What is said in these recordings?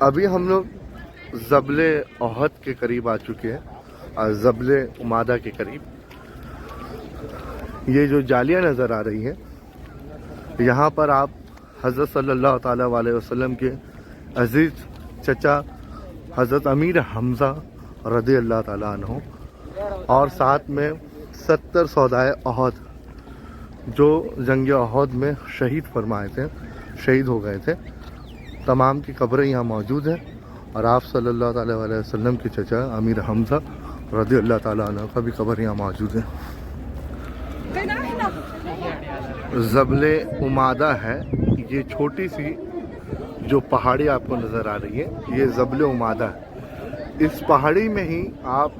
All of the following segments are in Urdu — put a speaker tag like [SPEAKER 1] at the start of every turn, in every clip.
[SPEAKER 1] ابھی ہم لوگ جبل احد کے قریب آ چکے ہیں اور جبل عمادہ کے قریب. یہ جو جالیاں نظر آ رہی ہیں یہاں پر آپ حضرت صلی اللہ تعالیٰ علیہ وسلم کے عزیز چچا حضرت امیر حمزہ رضی اللہ تعالیٰ عنہ اور ساتھ میں 70 شہدائے احد جو جنگ احد میں شہید فرمائے تھے، شہید ہو گئے تھے، تمام کی قبریں یہاں موجود ہیں. اور آپ صلی اللہ تعالیٰ علیہ وسلم کے چچا امیر حمزہ رضی اللہ تعالیٰ عنہ کا بھی قبر یہاں موجود ہے. جبل عمادہ ہے، یہ چھوٹی سی جو پہاڑی آپ کو نظر آ رہی ہے یہ جبل عمادہ ہے. اس پہاڑی میں ہی آپ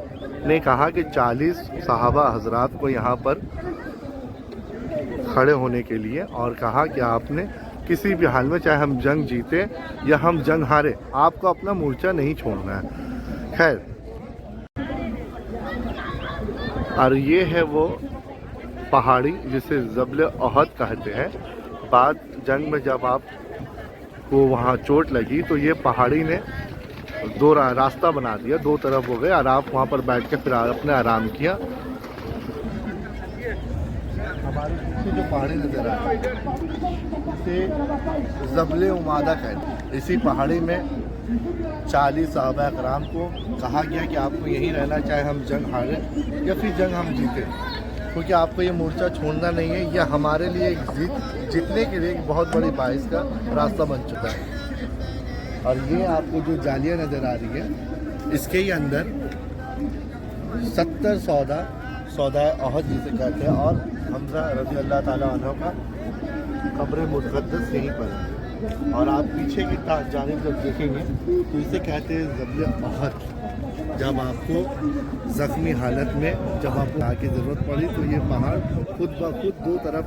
[SPEAKER 1] نے کہا کہ 40 صحابہ حضرات کو یہاں پر کھڑے ہونے کے لیے، اور کہا کہ آپ نے کسی بھی حال میں چاہے ہم جنگ جیتے یا ہم جنگ ہارے آپ کو اپنا مورچہ نہیں چھوڑنا ہے. خیر، اور یہ ہے وہ پہاڑی جسے جبل احد کہتے ہیں. بعد جنگ میں جب آپ کو وہاں چوٹ لگی تو یہ پہاڑی نے دو راستہ بنا دیا، دو طرف ہو گئے اور آپ وہاں پر بیٹھ کے پھر اپنے آرام کیا. ہمارے پیچھے جو پہاڑی نظر آ رہی ہے اسے جبل عمادہ کہتے ہیں. اسی پہاڑی میں 40 صحابہ کرام کو کہا گیا کہ آپ کو یہیں رہنا چاہے ہم جنگ ہارے یا پھر جنگ ہم جیتے، کیونکہ آپ کو یہ مورچہ چھوڑنا نہیں ہے. یہ ہمارے لیے جیتنے کے لیے ایک بہت بڑی باعث کا راستہ بن چکا ہے. اور یہ آپ کو جو جالیاں نظر آ رہی ہے اس کے ہی اندر 70 شہدائے احد جسے کہتے ہیں اور حمزہ رضی اللہ تعالیٰ عنہ کا قبر مقدس یہیں پر ہے. اور آپ پیچھے کی جانب جب دیکھیں گے تو اسے کہتے ہیں جبل احد. جب آپ کو زخمی حالت میں جب آپ کو آ کی ضرورت پڑی تو یہ پہاڑ خود بخود دو طرف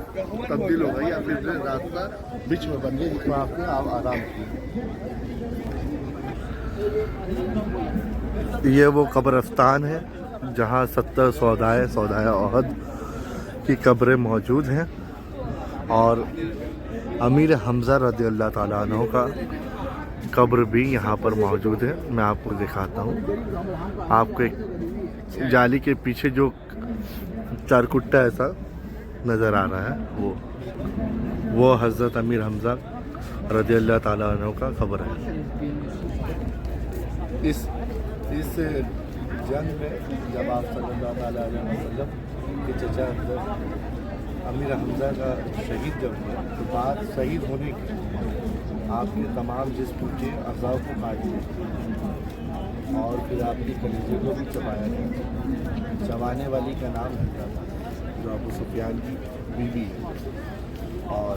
[SPEAKER 1] تبدیل ہو گئی یا پھر راستہ بیچ میں بن گیا جس میں آپ نے آرام کیا. یہ وہ قبرستان ہے جہاں 70 شہدائے احد کی قبریں موجود ہیں اور امیر حمزہ رضی اللہ تعالیٰ عنہ کا قبر بھی یہاں پر موجود ہے. میں آپ کو دکھاتا ہوں. آپ کو ایک جالی کے پیچھے جو چارکٹا ایسا نظر آ رہا ہے وہ حضرت امیر حمزہ رضی اللہ تعالیٰ عنہ کا قبر ہے. اس جنگ میں جب آپ صلی اللہ تعالیٰ علیہ وسلم کے چچا امیر حمزہ کا شہید جب ہوا تو بعد شہید ہونے کے آپ کے تمام جسم کے اعضاء کو کاٹ دیا اور پھر آپ کی کلیجے کو بھی چبایا گیا. چبانے والی کا نام حمزہ تھا جو ابو سفیان کی بیوی ہے. اور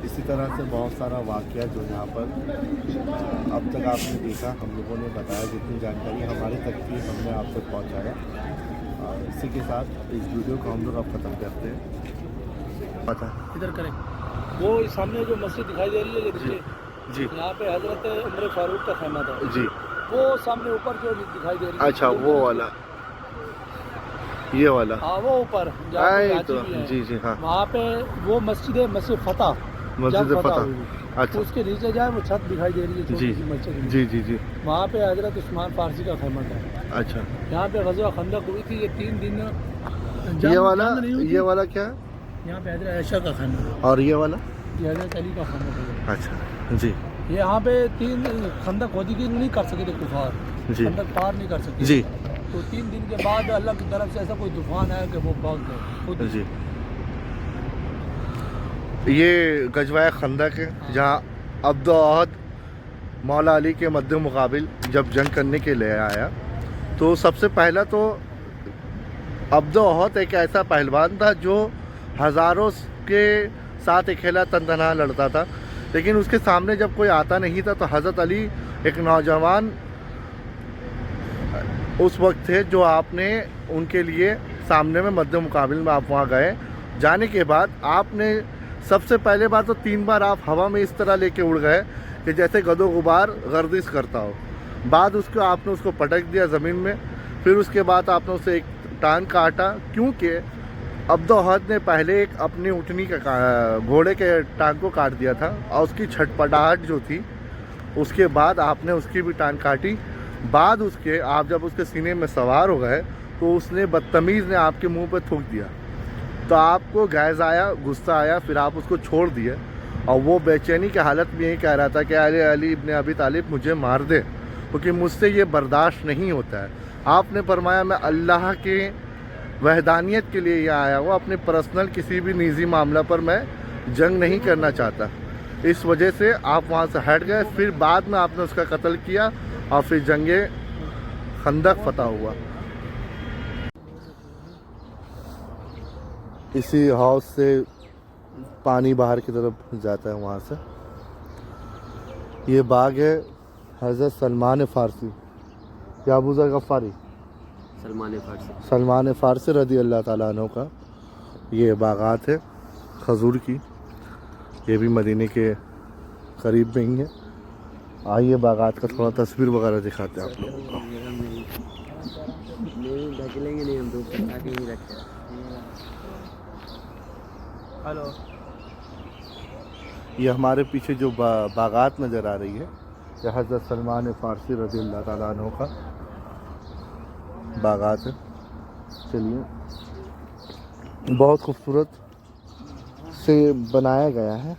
[SPEAKER 1] اسی طرح سے بہت سارا واقعہ جو یہاں پر اب تک آپ نے دیکھا، ہم لوگوں نے بتایا جتنی جانکاری ہمارے تک تھی ہم نے آپ تک پہنچایا. اور اسی کے ساتھ اس ویڈیو کو ہم لوگ اب ختم کرتے ہیں. پتہ
[SPEAKER 2] ادھر کریں وہ سامنے جو مسجد دکھائی دے رہی ہے
[SPEAKER 1] جی
[SPEAKER 2] یہاں پہ حضرت عمر فاروق کا خیمہ تھا
[SPEAKER 1] جی.
[SPEAKER 2] وہ سامنے اوپر جو دکھائی دے رہی ہے.
[SPEAKER 1] اچھا وہ والا، یہ والا،
[SPEAKER 2] ہاں وہ اوپر
[SPEAKER 1] جی جی ہاں
[SPEAKER 2] وہاں پہ وہ مسجد ہے، مسجد فتح،
[SPEAKER 1] مسجد فتح.
[SPEAKER 2] اچھا اس کے نیچے جائے وہ چھت دکھائی دے رہی ہے چھوٹی سی مسجد.
[SPEAKER 1] جی جی جی
[SPEAKER 2] وہاں پہ حضرت عثمان فارسی کا خیمہ تھا.
[SPEAKER 1] اچھا
[SPEAKER 2] یہاں پہ غزوہ خندق ہوئی تھی. یہ 3 دن
[SPEAKER 1] یہ والا کیا؟
[SPEAKER 2] یہاں پہ حضرت عائشہ کا خیمہ.
[SPEAKER 1] اور یہ والا
[SPEAKER 2] یہ حضرت علی کا خیمہ تھا.
[SPEAKER 1] اچھا جی.
[SPEAKER 2] یہاں پہ 3 خندق کھودی کی نہیں کر سکے تھے کفار،
[SPEAKER 1] جی
[SPEAKER 2] خندق پار نہیں کر سکے
[SPEAKER 1] جی.
[SPEAKER 2] تو 3 دن کے بعد اللہ کی طرف سے ایسا کوئی طوفان آیا کہ وہ بھاگ گئے.
[SPEAKER 1] جی یہ غزوہ خندق ہے جہاں عبد احد مولا علی کے مد مقابل جب جنگ کرنے کے لیے آیا تو سب سے پہلا تو عبد احد ایک ایسا پہلوان تھا جو ہزاروں کے ساتھ اکیلا تنہا لڑتا تھا، لیکن اس کے سامنے جب کوئی آتا نہیں تھا تو حضرت علی ایک نوجوان اس وقت تھے جو آپ نے ان کے لیے سامنے میں مد مقابل میں آپ وہاں گئے. جانے کے بعد آپ نے سب سے پہلے بار تو 3 بار آپ ہوا میں اس طرح لے کے اڑ گئے کہ جیسے گد و غبار گردش کرتا ہو. بعد اس کو آپ نے اس کو پٹک دیا زمین میں. پھر اس کے بعد آپ نے اسے ایک ٹانگ کاٹا، کیونکہ عبد احد نے پہلے ایک اپنی اٹھنی کا گھوڑے کے ٹانگ کو کاٹ دیا تھا اور اس کی چھٹپٹاہٹ جو تھی اس کے بعد آپ نے اس کی بھی ٹانگ کاٹی. بعد اس کے آپ جب اس کے سینے میں سوار ہو گئے تو اس نے بدتمیز نے آپ کے منہ پہ تھوک دیا. تو آپ کو غیظ آیا, غصہ آیا, پھر آپ اس کو چھوڑ دیے. اور وہ بے چینی کی حالت میں یہی کہہ رہا تھا کہ علی ابن ابی طالب مجھے مار دے, کیونکہ مجھ سے یہ برداشت نہیں ہوتا ہے. آپ نے فرمایا میں اللہ کے وحدانیت کے لیے یہ آیا ہوں, اپنے پرسنل کسی بھی نجی معاملہ پر میں جنگ نہیں کرنا چاہتا. اس وجہ سے آپ وہاں سے ہٹ گئے. پھر بعد میں آپ نے اس کا قتل کیا اور پھر جنگ خندق فتح ہوا. اسی ہاؤس سے پانی باہر کی طرف جاتا ہے وہاں سے. یہ باغ ہے حضرت سلمان فارسی یا ابو ذر غفاری, سلمان فارسی رضی اللہ تعالیٰ عنہ کا یہ باغات ہے کھجور کی. یہ بھی مدینے کے قریب میں ہی ہے. آئیے باغات کا تھوڑا تصویر وغیرہ دکھاتے ہیں آپ لوگوں کو.
[SPEAKER 2] ہلو,
[SPEAKER 1] یہ ہمارے پیچھے جو باغات نظر آ رہی ہے یہ حضرت سلمان فارسی رضی اللہ تعالیٰ عنہ کا باغات ہے. چلیے, بہت خوبصورت سے بنایا گیا ہے.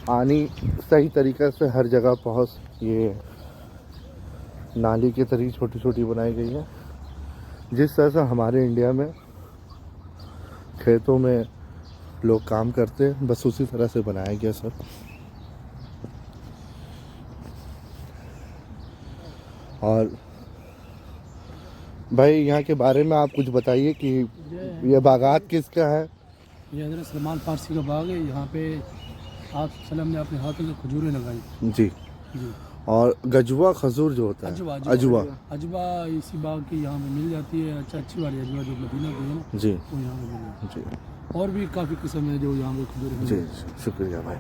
[SPEAKER 1] پانی صحیح طریقے سے ہر جگہ پہنچ, یہ نالی کے طریقے چھوٹی چھوٹی بنائی گئی ہے. جس طرح سے ہمارے انڈیا میں کھیتوں میں لوگ کام کرتے ہیں بس اسی طرح سے بنایا گیا سب. اور بھائی یہاں کے بارے میں آپ کچھ بتائیے کہ یہ باغات کس کا ہے؟
[SPEAKER 2] یہ حضرت سلمان فارسی کا باغ ہے. یہاں پہ آپ وسلم نے اپنے ہاتھوں سے کھجوریں لگائی.
[SPEAKER 1] جی.
[SPEAKER 2] جی.
[SPEAKER 1] اور گجوا کھجور جو ہوتا ہے
[SPEAKER 2] اجوا اسی باغ کی یہاں پہ مل جاتی ہے. اچھی والی اجوا جو مدینہ کی ہے نا,
[SPEAKER 1] جی,
[SPEAKER 2] وہ یہاں پہ مل جاتی ہے.
[SPEAKER 1] جی.
[SPEAKER 2] اور بھی کافی قسم ہے جو یہاں پہ کھجوریں.
[SPEAKER 1] جی شکریہ بھائی.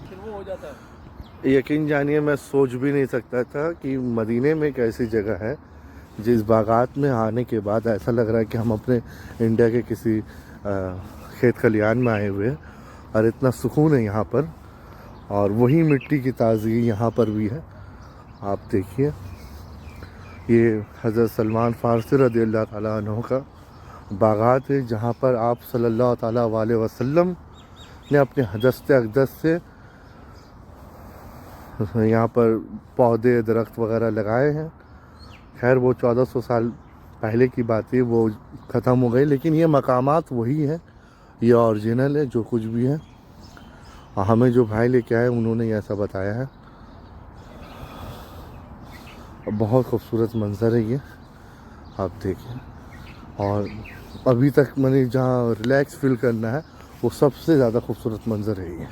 [SPEAKER 2] پھر وہ ہو جاتا ہے.
[SPEAKER 1] یقین جانیے میں سوچ بھی نہیں سکتا تھا کہ مدینے میں ایک ایسی جگہ ہے جس باغات میں آنے کے بعد ایسا لگ رہا ہے کہ ہم اپنے انڈیا کے کسی کھیت کھلیان میں آئے ہوئے ہیں. اور اتنا سکون ہے یہاں پر, اور وہی مٹی کی تازگی یہاں پر بھی ہے. آپ دیکھیے, یہ حضرت سلمان فارسی رضی اللہ تعالیٰ عنہ کا باغات ہے جہاں پر آپ صلی اللہ تعالیٰ علیہ وسلم نے اپنے دست اقدس سے یہاں پر پودے درخت وغیرہ لگائے ہیں. خیر وہ 1400 سال پہلے کی بات ہے, وہ ختم ہو گئی, لیکن یہ مقامات وہی ہیں, یہ اوریجنل ہے جو کچھ بھی ہے. ہمیں جو بھائی لے کے آئے انہوں نے ایسا بتایا ہے. بہت خوبصورت منظر ہے یہ, آپ دیکھیں. اور ابھی تک میں نے جہاں ریلیکس فیل کرنا ہے وہ سب سے زیادہ خوبصورت منظر ہے یہ.